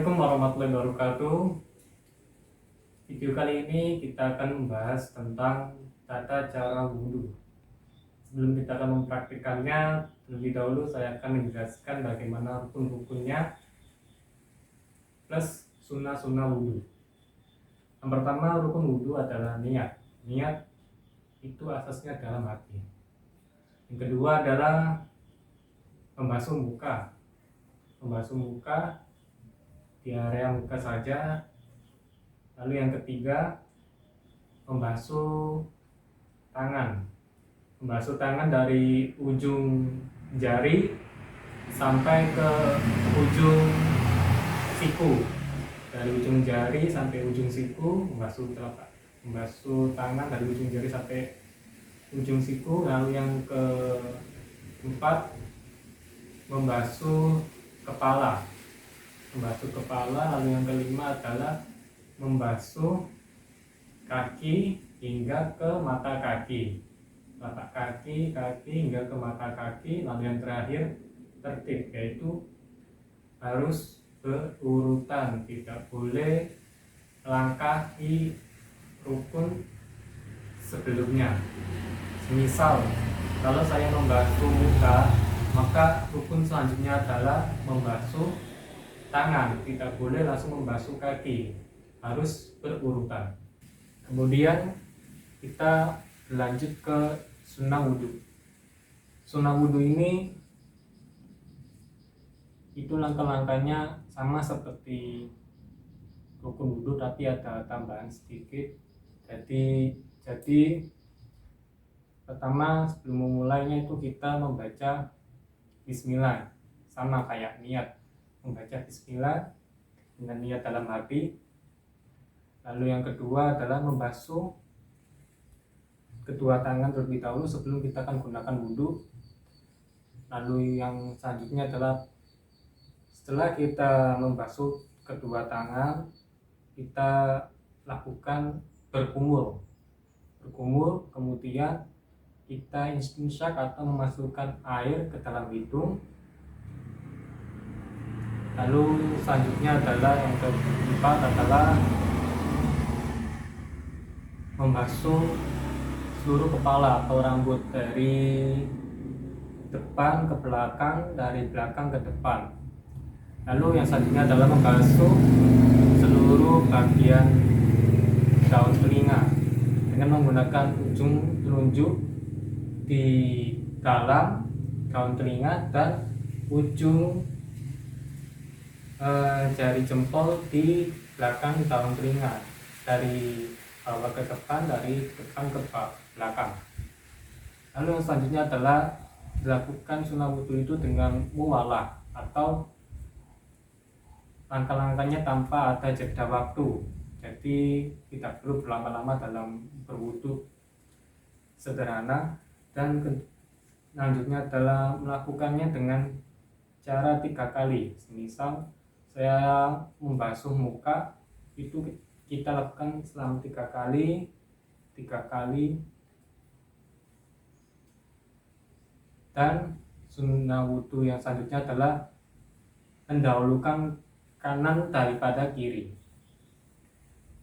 Assalamualaikum warahmatullahi wabarakatuh. Video kali ini kita akan membahas tentang tata cara wudhu. Sebelum kita akan mempraktikkannya, terlebih dahulu saya akan menjelaskan bagaimana rukun-rukunnya plus sunnah-sunnah wudhu. Yang pertama, rukun wudhu adalah niat. Niat itu asasnya dalam hati. Yang kedua adalah membasuh muka. Membasuh muka di area muka saja. Lalu yang ketiga, membasuh tangan. Membasuh tangan dari ujung jari sampai ke ujung siku. Dari ujung jari sampai ujung siku, membasuh tangan dari ujung jari sampai ujung siku. Lalu yang keempat, membasuh kepala. Lalu yang kelima adalah membasuh kaki hingga ke mata kaki, telapak kaki hingga ke mata kaki. Lalu yang terakhir tertib, yaitu harus berurutan, tidak boleh melangkahi rukun sebelumnya. Misal kalau saya membasuh muka, maka rukun selanjutnya adalah membasuh tangan, tidak boleh langsung membasuh kaki, harus berurutan. Kemudian kita lanjut ke sunnah wudhu. Sunnah wudhu ini itu langkah-langkahnya sama seperti rukun wudhu, tapi ada tambahan sedikit. Jadi pertama, sebelum memulainya itu kita membaca bismillah, sama kayak niat, membaca bismillah dengan niat dalam hati. Lalu yang kedua adalah membasuh kedua tangan terlebih dahulu sebelum kita akan gunakan wudhu. Lalu yang selanjutnya adalah setelah kita membasuh kedua tangan, kita lakukan berkumur, kemudian kita istinsyak atau memasukkan air ke dalam hidung. Lalu selanjutnya adalah yang keempat adalah membasuh seluruh kepala atau rambut dari depan ke belakang, dari belakang ke depan. Lalu yang selanjutnya adalah membasuh seluruh bagian daun telinga dengan menggunakan ujung telunjuk di dalam daun telinga dan ujung jari jempol di belakang daun telinga, dari bawah ke depan, dari depan ke belakang. Lalu yang selanjutnya adalah dilakukan sunnah wudhu itu dengan muwalah atau langkah-langkahnya tanpa ada jeda waktu. Jadi tidak perlu berlama-lama dalam berwudhu, sederhana. Dan selanjutnya adalah melakukannya dengan cara 3 kali. Misal saya membasuh muka, itu kita lakukan selama 3 kali. Dan sunnah wudhu yang selanjutnya adalah mendahulukan kanan daripada kiri.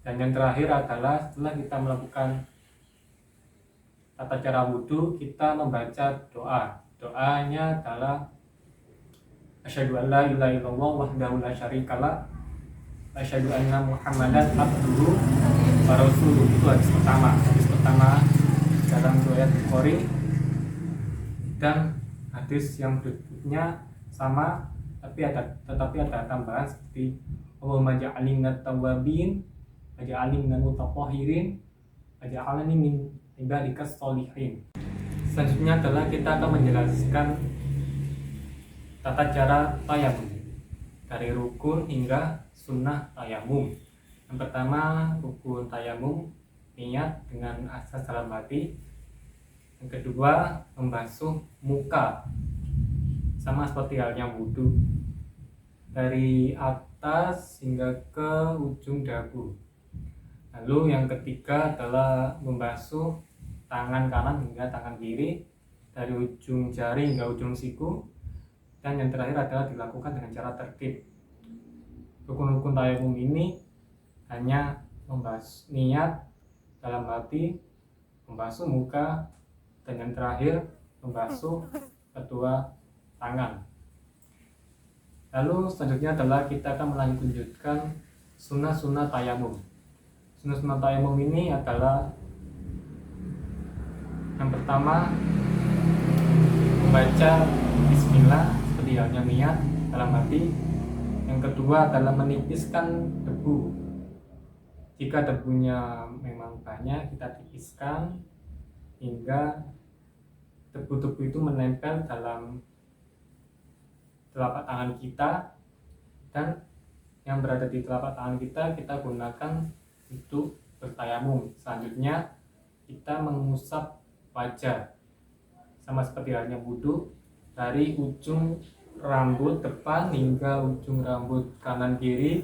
Dan yang terakhir adalah setelah kita melakukan tata cara wudhu, kita membaca doa. Doanya adalah asyhadu an la ilaha illallah wahdahu la syarikalah wa asyhadu anna muhammadan abduhu wa rasuluh. Itu hadis pertama dalam riwayat Bukhari. Dan hadis yang berikutnya sama, tetapi ada tambahan seperti Allahumma ja'alni minat tawwabin waj'alni minal mutatahhirin waj'alni min ibadikas sholihin. Selanjutnya adalah kita akan menjelaskan tata cara tayamum, dari rukun hingga sunnah tayamum. Yang pertama, rukun tayamum, niat dengan asas dalam hati. Yang kedua, membasuh muka, sama seperti halnya wudhu, dari atas hingga ke ujung dagu. Lalu yang ketiga adalah membasuh tangan kanan hingga tangan kiri, dari ujung jari hingga ujung siku. Dan yang terakhir adalah dilakukan dengan cara tertib. Rukun-rukun tayamum ini hanya membahas niat dalam hati, membasuh muka, dan yang terakhir membasuh kedua tangan. Lalu selanjutnya adalah kita akan melanjutkan sunnah-sunnah tayamum. Sunnah-sunnah tayamum ini adalah yang pertama membaca bismillah seperti halnya niat dalam hati. Yang kedua adalah menipiskan debu. Jika debunya memang banyak, kita tipiskan hingga debu-debu itu menempel dalam telapak tangan kita, dan yang berada di telapak tangan kita gunakan untuk bertayamum. Selanjutnya kita mengusap wajah sama seperti halnya wudhu, dari ujung rambut depan hingga ujung rambut kanan kiri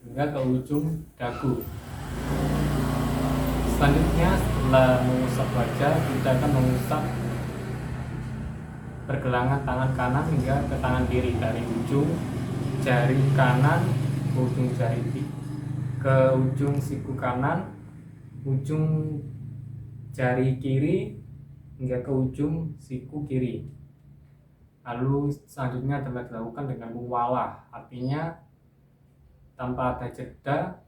hingga ke ujung dagu. Selanjutnya setelah mengusap wajah, kita akan mengusap pergelangan tangan kanan hingga ke tangan kiri, dari ujung jari kanan ke ujung jari ke ujung siku kanan, ujung jari kiri hingga ke ujung siku kiri. Lalu selanjutnya adalah dilakukan dengan muwalah, artinya tanpa ada jeda,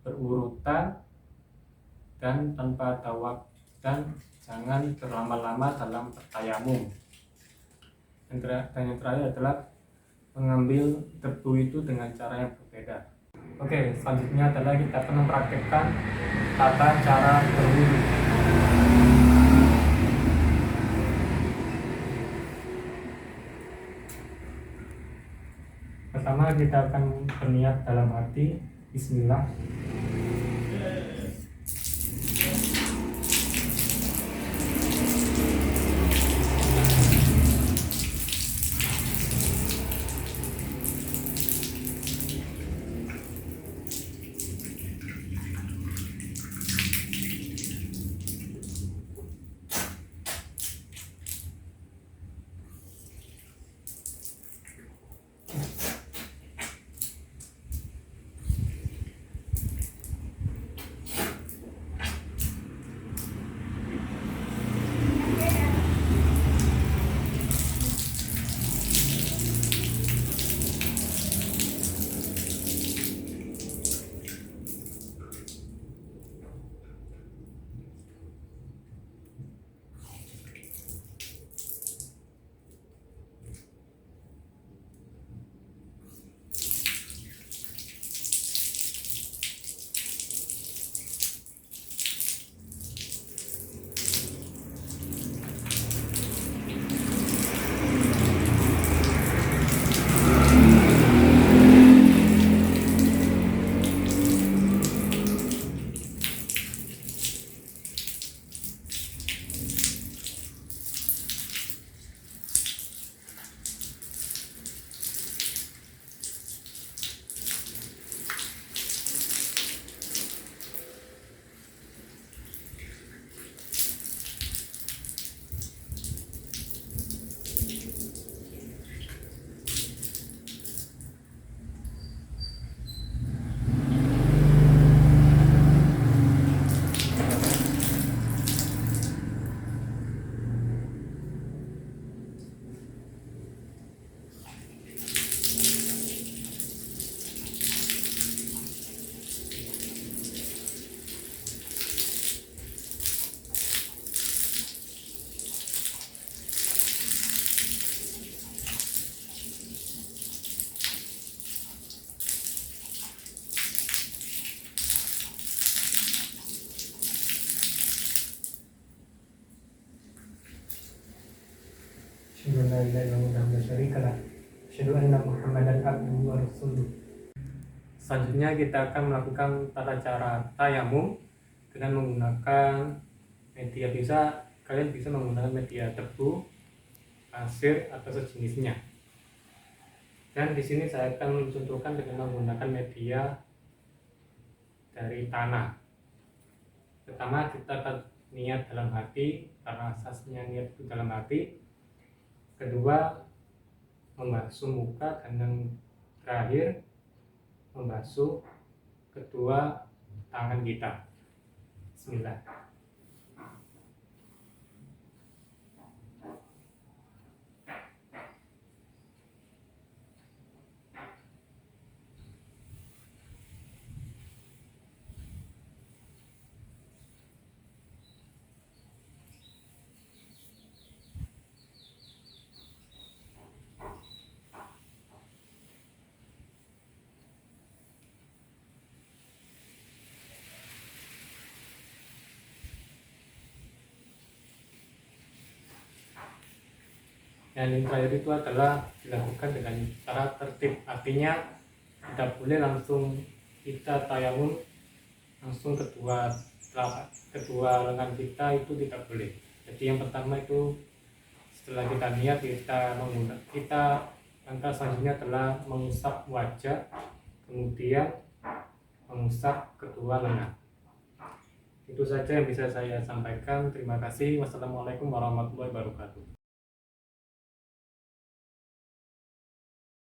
berurutan, dan tanpa ada waktu, dan jangan berlama-lama dalam bertayamum. Dan yang terakhir adalah mengambil debu itu dengan cara yang berbeda. Oke, selanjutnya adalah kita akan mempraktikkan tata cara berwudu. Pertama kita akan berniat dalam hati bismillah. Selanjutnya kita akan melakukan tata cara tayamum dengan menggunakan media. Kalian bisa menggunakan media debu, pasir, atau sejenisnya. Dan di sini saya akan mencontohkan dengan menggunakan media dari tanah. Pertama kita akan niat dalam hati, karena asasnya niat itu dalam hati. Kedua, membasuh muka, dan yang terakhir membasuh kedua tangan kita. Bismillah. Yang terakhir itu adalah dilakukan dengan cara tertib, artinya tidak boleh langsung kita tayamum langsung kedua lengan kita, itu tidak boleh. Jadi yang pertama itu setelah kita niat, kita langkah selanjutnya adalah mengusap wajah, kemudian mengusap kedua lengan. Itu saja yang bisa saya sampaikan. Terima kasih. Wassalamualaikum warahmatullahi wabarakatuh.